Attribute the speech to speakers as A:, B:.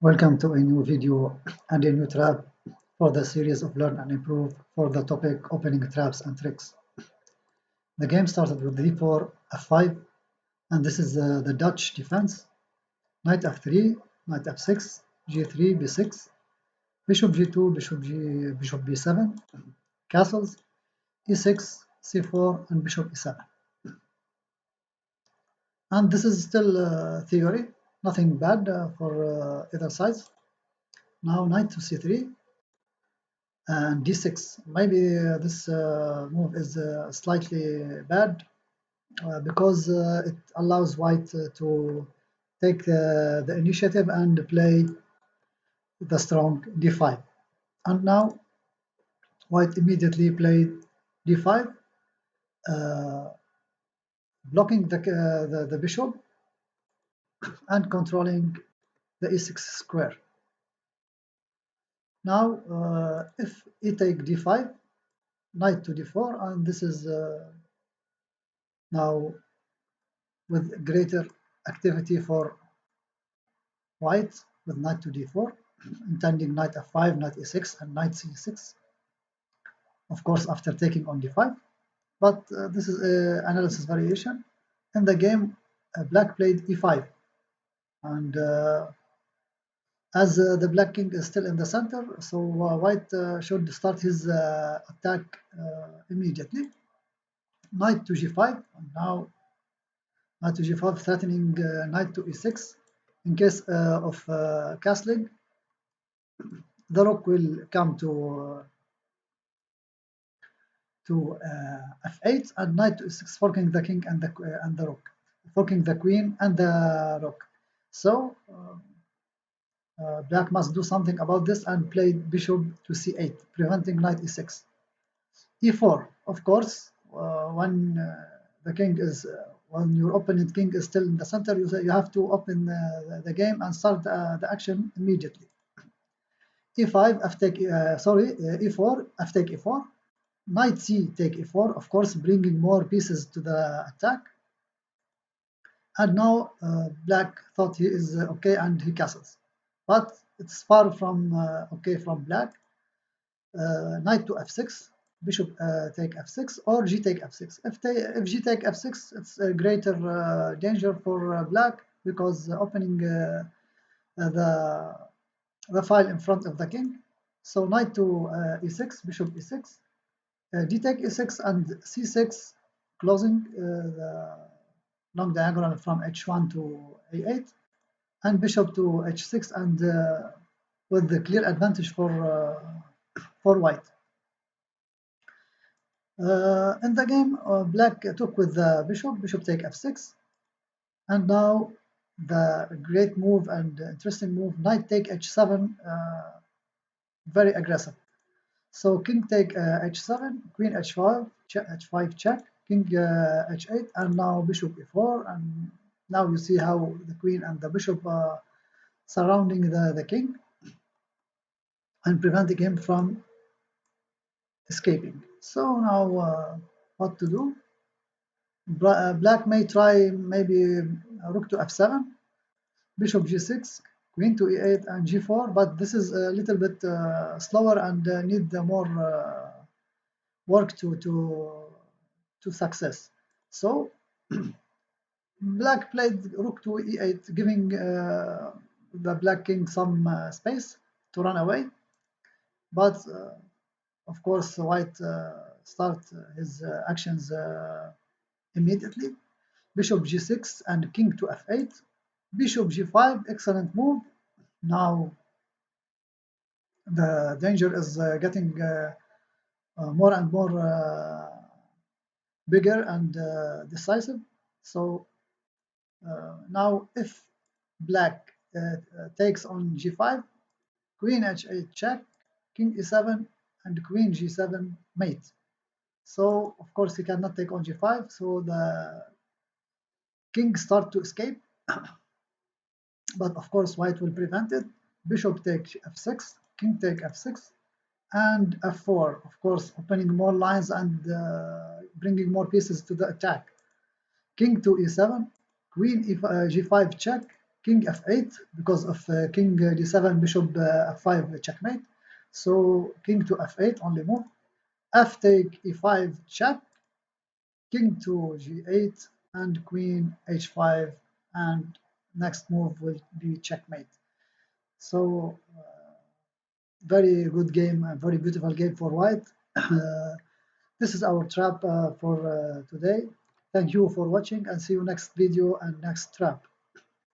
A: Welcome to a new video and a new trap for the series of Learn and Improve for the topic opening traps and tricks. The game started with d4, f5, and this is the Dutch defense. Knight f3, knight f6, g3, b6, bishop g2, bishop b7, castles, e6, c4, and bishop e7. And this is still theory, nothing bad for either sides. Now knight to c3, and d6. Maybe this move is slightly bad because it allows white to take the initiative and play the strong d5. And now white immediately played d5, uh, blocking the bishop and controlling the e6 square. Now if e take d5, knight to d4, and this is now with greater activity for white with knight to d4, intending knight f5, knight e6, and knight c6, of course after taking on d5. But this is analysis variation. In the game, black played e5, and as the black king is still in the center, so white should start his attack immediately. Knight to g5, and now knight to g5 threatening knight to e6. In case of castling, the rook will come to f8, and knight to e6, forking the king and the rook, forking the queen and the rook. So black must do something about this and play bishop to c8, preventing knight e6. e4, of course, when the king is when your opponent king is still in the center, you have to open the game and start the action immediately. e5, f take, e4, f take e4, knight c take e4, of course, bringing more pieces to the attack. And now black thought he is okay and he castles. But it's far from okay from black. Knight to f6, bishop take f6, or g take f6. If g take f6, it's a greater danger for black because opening the file in front of the king. So knight to e6, bishop e6, d take e6 and c6, closing the long diagonal from h1 to a8, and bishop to h6, and with the clear advantage for white. In the game, black took with the bishop take f6, and now the great move and interesting move, knight take h7, very aggressive. So king take h7, queen h5, h5 check, king h8, and now bishop e4, and now you see how the queen and the bishop are surrounding the king and preventing him from escaping. So now what to do? Black may try maybe rook to f7, bishop g6, queen to e8, and g4, but this is a little bit slower and need more work to success. So black played rook to e8, giving the black king some space to run away. But of course, white start his actions immediately. Bishop g6 and king to f8. Bishop g5, excellent move. Now the danger is getting more and more bigger and decisive. So now if black takes on g5, queen h8 check, king e7, and queen g7 mate. So of course he cannot take on g5, so the king start to escape, but of course white will prevent it. Bishop take f6, king take f6, and f4, of course opening more lines and bringing more pieces to the attack. King to e7, queen g5 check, king f8 because of king d7, bishop f5 checkmate. So king to f8 only move. F take e5 check, king to g8 and queen h5, and next move will be checkmate. So very good game, a very beautiful game for white. This is our trap for today. Thank you for watching and see you next video and next trap.